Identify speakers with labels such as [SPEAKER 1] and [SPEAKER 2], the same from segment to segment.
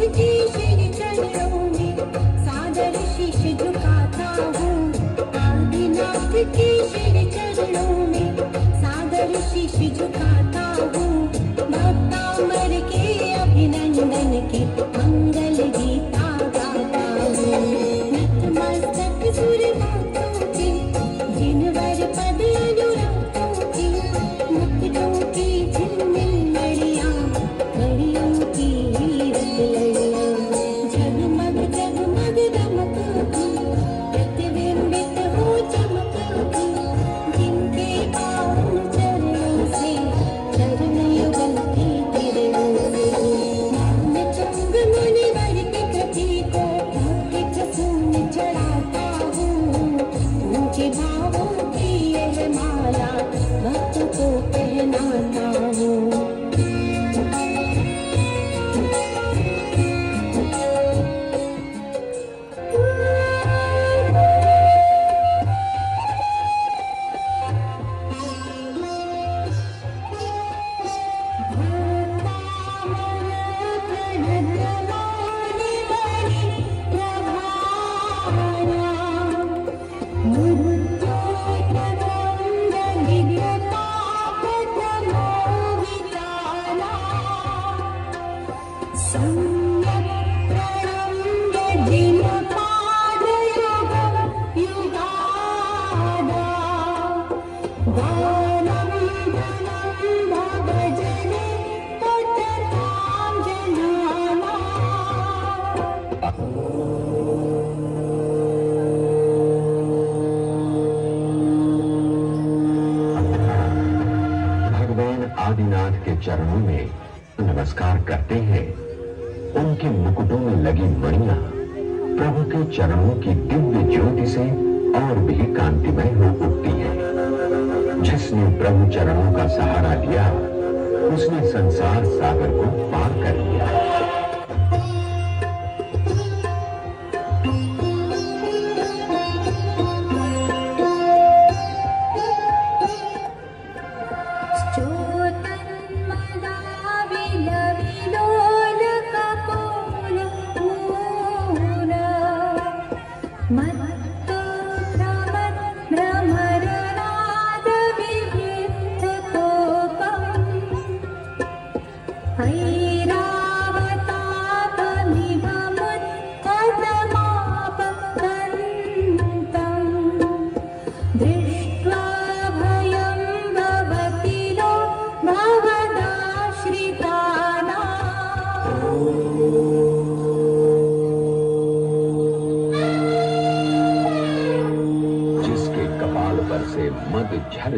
[SPEAKER 1] के श्री चरणों में सादर शीश झुकाता हूँ। आदिनाथ के श्री चरणों में सादर शीश झुकाता हूँ। भक्तामर के अभिनंदन के मंगल गीता गाता हूँ। नतमस्तक सुरभातों के जिनवर पद अनुरागों के मुकुटों की झिलमिल लड़ियाँ घड़ियों की हीरत लड़ियाँ जगमग जगमग दमकती प्रतिबिंबित हो चमकती जिनके पावन चरणों से चरण युगल की किरणों से नाम चंग मुनिवर के कृति को मौखिक फूल चढ़ाता हूँ। ऊंचे भावों की यह माला भक्त को पहनाता हूँ।
[SPEAKER 2] आदिनाथ के चरणों में नमस्कार करते हैं। उनके मुकुटों में लगी मणियां प्रभु के चरणों की दिव्य ज्योति से और भी कांतिमय हो उठती हैं। जिसने प्रभु चरणों का सहारा लिया उसने संसार सागर को पार कर लिया।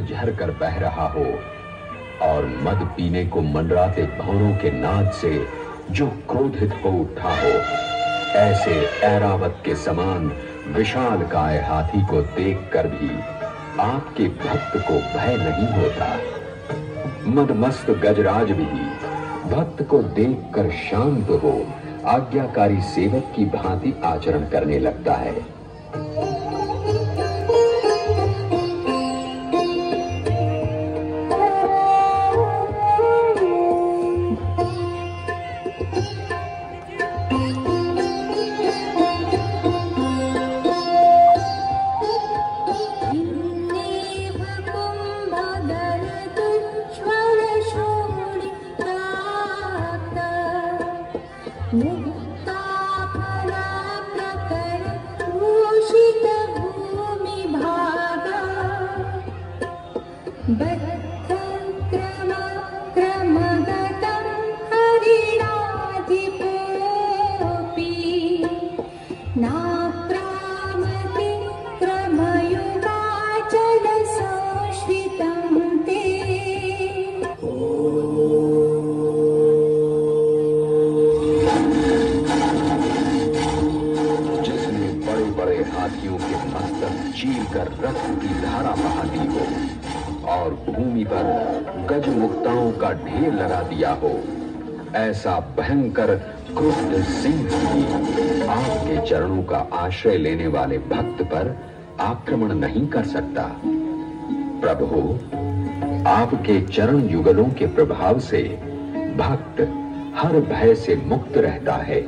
[SPEAKER 2] झर कर बह रहा हो और मद पीने को मंडराते भंवरों के नाद से जो क्रोधित हो उठा हो, ऐसे ऐरावत के समान विशाल काय हाथी को देखकर भी आपके भक्त को भय नहीं होता। मदमस्त गजराज भी भक्त को देखकर शांत हो आज्ञाकारी सेवक की भांति आचरण करने लगता है। चीर कर रक्त की धारा बहा दी हो और भूमि पर गज मुक्ताओं का ढेर लगा दिया हो, ऐसा भयंकर क्रुद्ध सिंह भी आपके चरणों का आश्रय लेने वाले भक्त पर आक्रमण नहीं कर सकता। प्रभु, आपके चरण युगलों के प्रभाव से भक्त हर भय से मुक्त रहता है।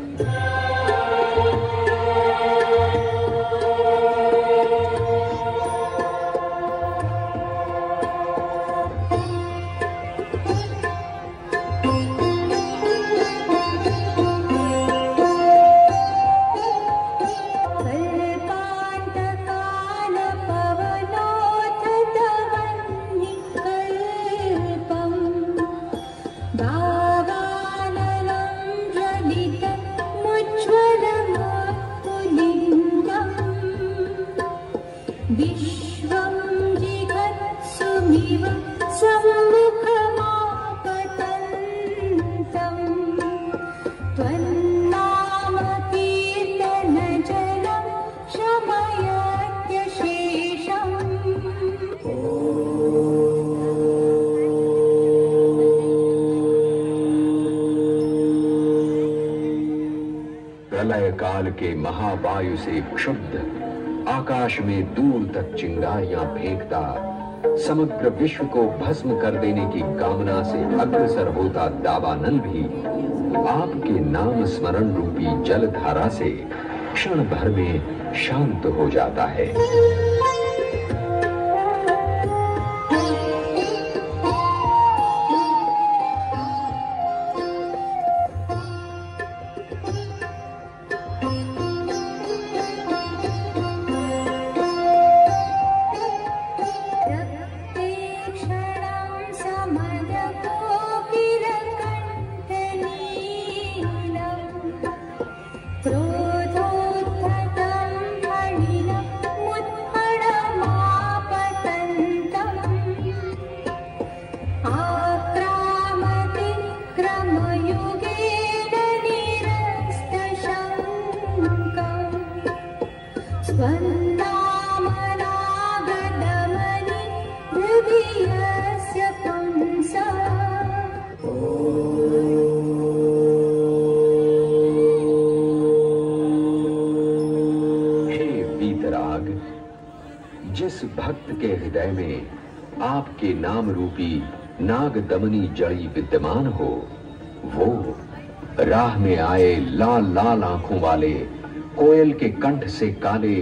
[SPEAKER 1] विश्वं जिघत्सुमिव सम्मुखमापतन्तम् त्वन्नामकीर्तनजलं शमयत्यशेषम्।
[SPEAKER 2] प्रलय काल के महावायु से क्षुब्ध आकाश में दूर तक चिंगारियां फेंकता, समग्र विश्व को भस्म कर देने की कामना से अग्रसर होता दावानल भी आपके नाम स्मरण रूपी जलधारा से क्षण भर में शांत हो जाता है। जिस भक्त के हृदय में आपके नाम रूपी नाग दमनी जड़ी विद्यमान हो, वो राह में आए लाल लाल आंखों वाले कोयल के कंठ से काले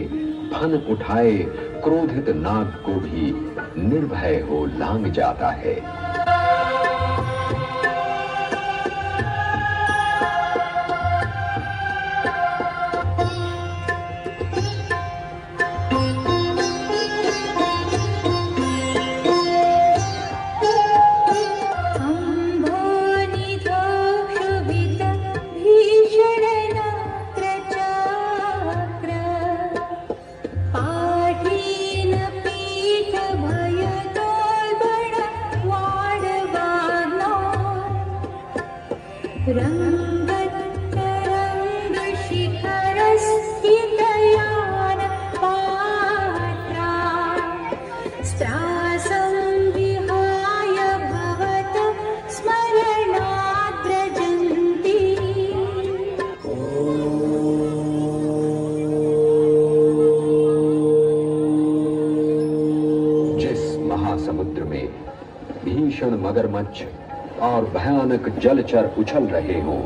[SPEAKER 2] फन उठाए क्रोधित नाग को भी निर्भय हो लांग जाता है। समुद्र में भीषण मगरमच्छ और भयानक जलचर उछल रहे हों,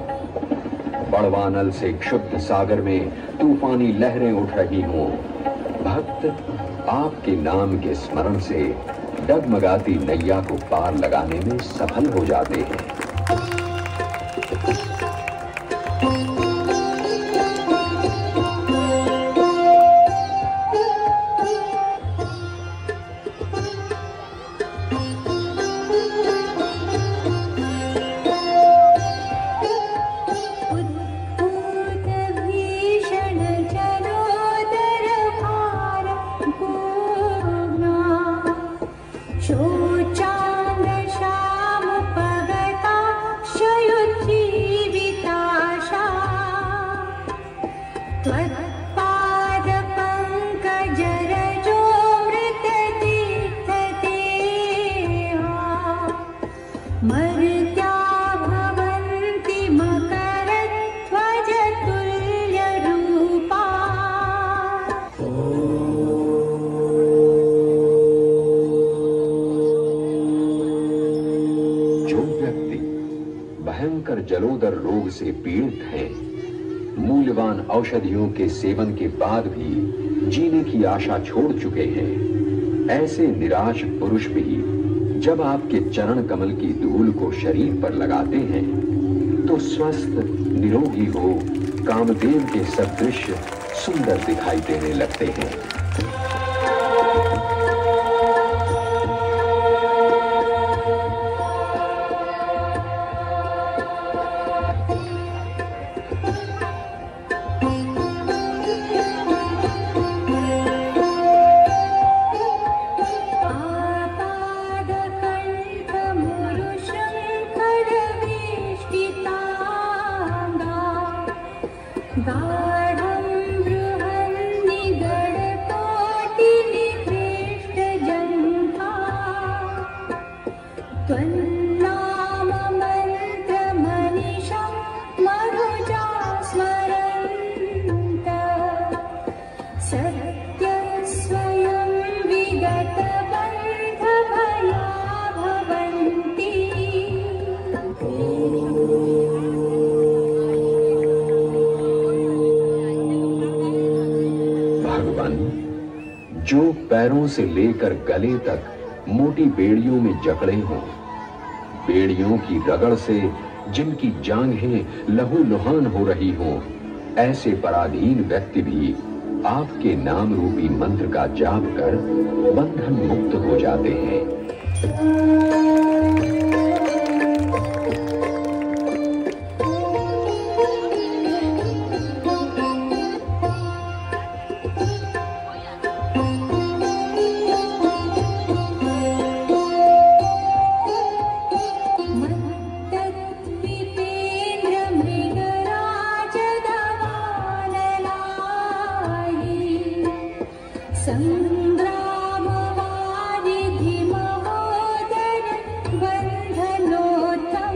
[SPEAKER 2] बड़वानल से क्षुब्ध सागर में तूफानी लहरें उठ रही हों, भक्त आपके नाम के स्मरण से डगमगाती नैया को पार लगाने में सफल हो जाते हैं। जलोदर रोग से पीड़ित हैं, मूल्यवान औषधियों के सेवन के बाद भी जीने की आशा छोड़ चुके हैं, ऐसे निराश पुरुष भी जब आपके चरण कमल की धूल को शरीर पर लगाते हैं तो स्वस्थ, निरोगी हो कामदेव के सदृश सुंदर दिखाई देने लगते हैं।
[SPEAKER 1] गाढं बृहन्निगडकोटिनिकृष्टजन्ता त्वन्नाममन्त्रमनिशं मनुजा स्मरन्त सत्यस्वयं विगतबन्धभया भवन्ति।
[SPEAKER 2] जो पैरों से लेकर गले तक मोटी बेड़ियों में जकड़े हों, बेड़ियों की रगड़ से जिनकी जांघें लहूलुहान हो रही हों, ऐसे पराधीन व्यक्ति भी आपके नाम रूपी मंत्र का जाप कर बंधन मुक्त हो जाते हैं।
[SPEAKER 1] संग्रामवारिधिमहोदर बन्धनोत्तम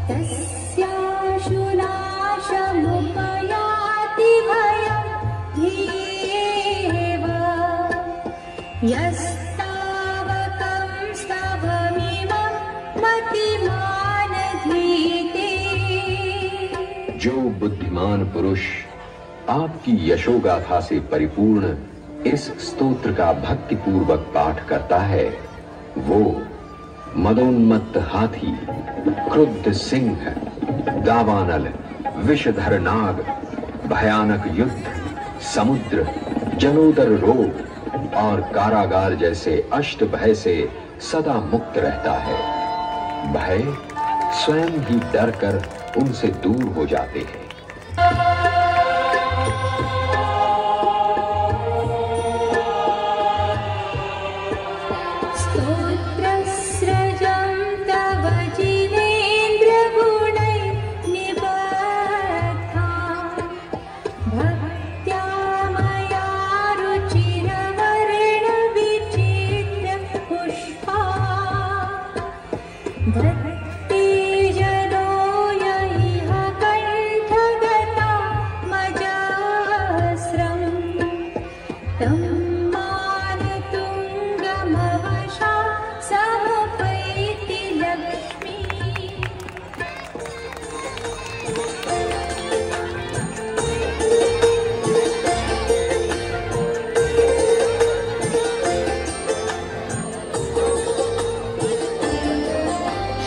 [SPEAKER 1] तस्याशुनाशमुपयाति भयं ध्येव यस्तावकं स्तभमिमं मतिमान धीते।
[SPEAKER 2] जो बुद्धिमान पुरुष आपकी यशोगाथा से परिपूर्ण इस स्तोत्र का भक्ति पूर्वक पाठ करता है, वो मदोन्मत्त हाथी, क्रुद्ध सिंह, दावानल, विषधर नाग, भयानक युद्ध, समुद्र, जलोदर रोग और कारागार जैसे अष्ट भय से सदा मुक्त रहता है। भय स्वयं ही डर कर उनसे दूर हो जाते हैं।
[SPEAKER 1] स्तोत्रस्रजं तव जिनेन्द्रगुणैः निबद्धा भक्त्या मया रुचिरवर्णविचित्रपुष्पा भक्तिजनो यैह कण्ठगता मजास्रं तं मानतुङ्गमवशा समपैति लक्ष्मी।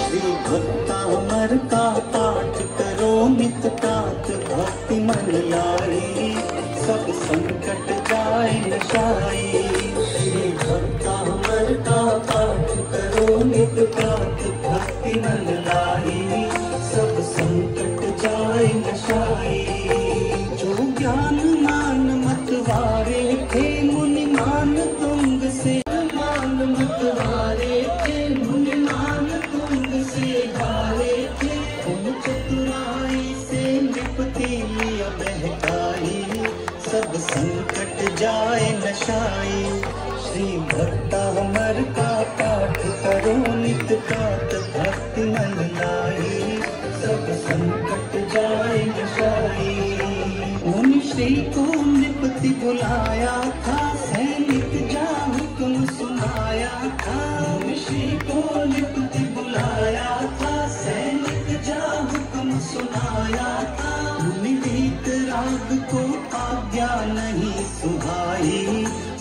[SPEAKER 3] श्री भक्तामर का पाठ करो नित प्रात भक्ति मन लाई सब संकट जाए नशाई। श्री भक्तामर का पाठ करो नित प्रात भक्ति मन लाई सब संकट जाए नशाई। जो ज्ञान मान मतवारे थे मुनि मान तुंग से मान मतवारे थे मुनि मान तुंग से हारे थे। तुम चतुराई से निपटी लिया बहकाई सब संकट जाए नशाई। श्री भक्तामर का पाठ करो नित प्रात भक्ति मन लाई सब संकट जाए नशाई। मुनि श्री को निपति बुलाया था सैनिक जा हुक्म सुनाया था। मुनि श्री को निपति बुलाया था सैनिक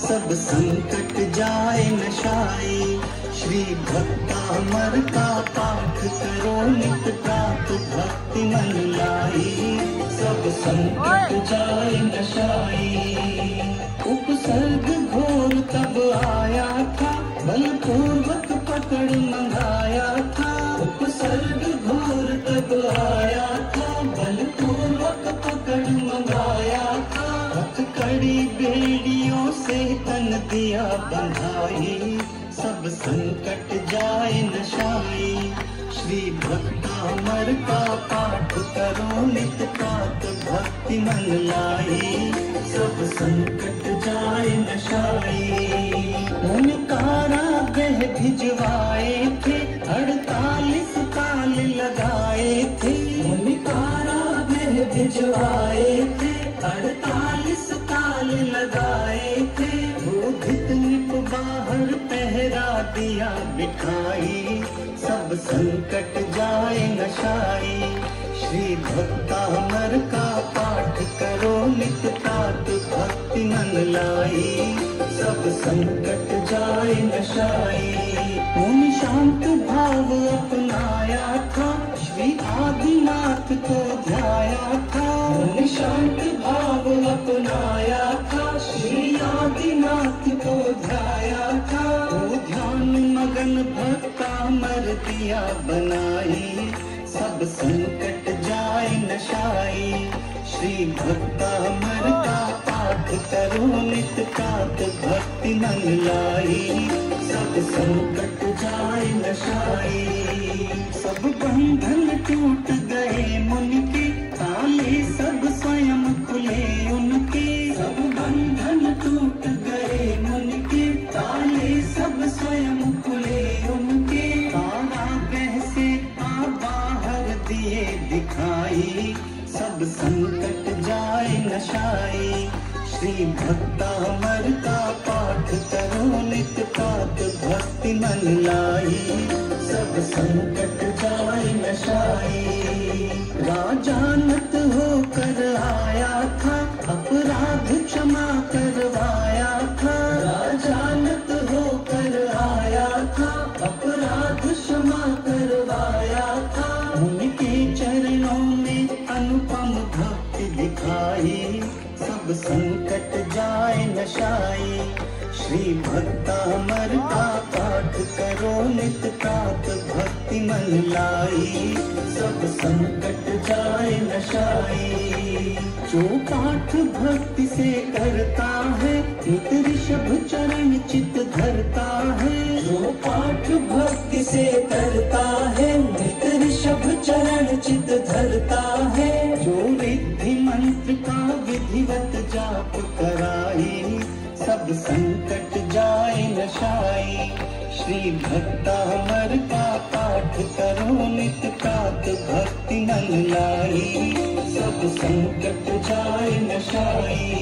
[SPEAKER 3] सब संकट जाए नशाई। श्री भक्तामर का पाठ करो नित प्रात भक्ति मन लाई। सब संकट जाए नशाई। उपसर्ग घोर तब आया था, बलपूर्वक पकड़ मंगाया था। उपसर्ग घोर तब आया था, बलपूर्वक पकड़ मंगाया था। हथकड़ी बेड़ियों से तन दिया बंधाई। सब संकट जाए नशाई। श्री भक्तामर का पाठ करो नित प्रात भक्ति मन लाई। सब संकट जाए नशाई। उन कारागृह भिजवाए थे, 48 ताल लगाए थे। उन कारागृह भिजवाए थे, 48 ताल लगाए थे। क्रोधित निप बाहर पहरा दिया बिठाई। सब संकट जाए नशाई। श्री भक्तामर का पाठ करो नित प्रात भक्ति मन लाई। सब संकट जाए नशाई। उन शांत भाव अपनाया था, श्री आदिनाथ को ध्याया था। उन शांत भाव अपनाया था, श्री आदिनाथ को ध्याया था। वो ध्यान मगन भक्तामर दिया बनाई। सब संकट जाए नशाई। श्री भक्तामर का पाठ करो नित प्रात भक्ति मन लाई। सब संकट जाए नशाई। सब बंधन टूट गए मुनि के, ताले सब स्वयं खुले उनके। सब बंधन टूट गए मुनि के, ताले सब स्वयं खुले उनके। कारागृह से बाहर दिए दिखाई। सब संकट जाए नशाई। श्री भक्तामर का पाठ करो नित प्रात भक्ति मन लाई। सब संकट जाए नशाई। राजानत होकर आया था, अपराध क्षमा करवाया था। राजानत होकर आया था, अपराध क्षमा करवाया था। उनके चरणों में अनुपम भक्ति दिखाई। सब संकट जाए नशाई। श्री भक्तामर का पाठ करो नित प्रात भक्ति मन लाई। सब संकट जाए नशाई। जो पाठ भक्ति से करता है, नित ऋषभ चरण चित धरता है। जो पाठ भक्ति से करता है, नित ऋषभ चरण चित धरता है। जो रिद्धि मंत्र का विधिवत जाप कराई। सब संकट जाए नशाई। श्री भक्तामर का पाठ करो नित प्रात भक्ति मन लाई। सब संकट जाए नशाई।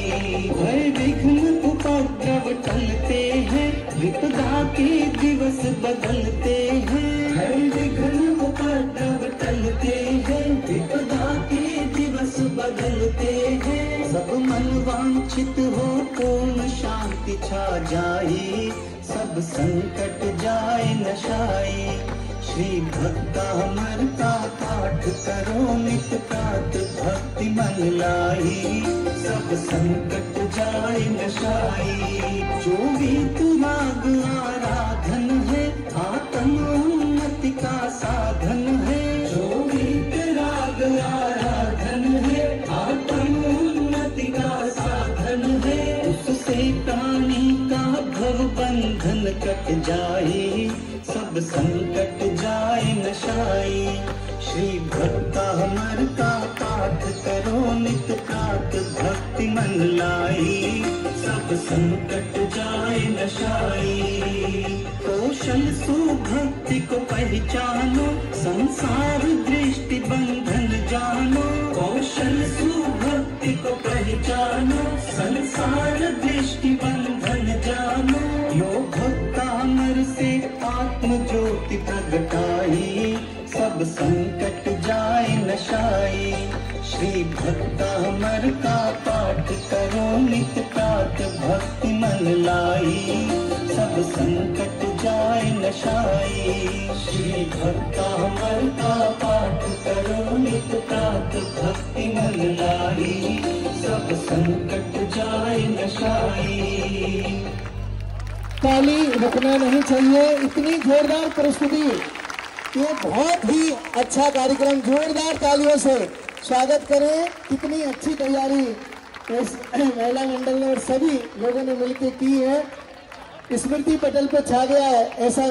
[SPEAKER 3] भय विघ्न उपद्रव टलते हैं, विपदा के दिवस बदलते हैं। भय विघ्न उपद्रव टलते हैं, विपदा के दिवस बदलते हैं। सब मन वांछित हो पूर्ण शांति छा जाए। सब संकट जाए नशाई। श्री भक्तामर का पाठ करो नित प्रात भक्ति मन लाई। सब संकट जाए नशाई। जो गीत राग आराधन है, आत्म उन्नति का साधन है। जो गीत राग आराधन है, आत्म उन्नति का साधन है। उससे प्राणी का भव बंधन कट जाए। सब संकट जाए नशाई। श्री भक्तामर का पाठ करो नित प्रात भक्ति मन लाई। सब संकट जाए नशाई। कौशल सुभक्ति को पहचानो, संसार दृष्टि बंधन जानो। कौशल सुभक्ति को पहचानो, संसार दृष्टि बंधन जानो। यो भक्तामर से आत्म ज्योति प्रगटाई। सब संकट जाए नशाई। श्री भक्तामर का पाठ करो नित प्रात भक्ति मन मन लाई, सब संकट जाए नशाई। श्री भक्तामर का पाठ करो नित प्रात भक्ति मन लाई, सब संकट जाए नशाई।
[SPEAKER 4] ताली रुकना नहीं चाहिए, इतनी जोरदार प्रस्तुति, ये बहुत ही अच्छा कार्यक्रम, जोरदार तालियों से स्वागत करें। कितनी अच्छी तैयारी इस महिला मंडल ने और सभी लोगों ने मिलकर की है। स्मृति पटल पे छा गया है ऐसा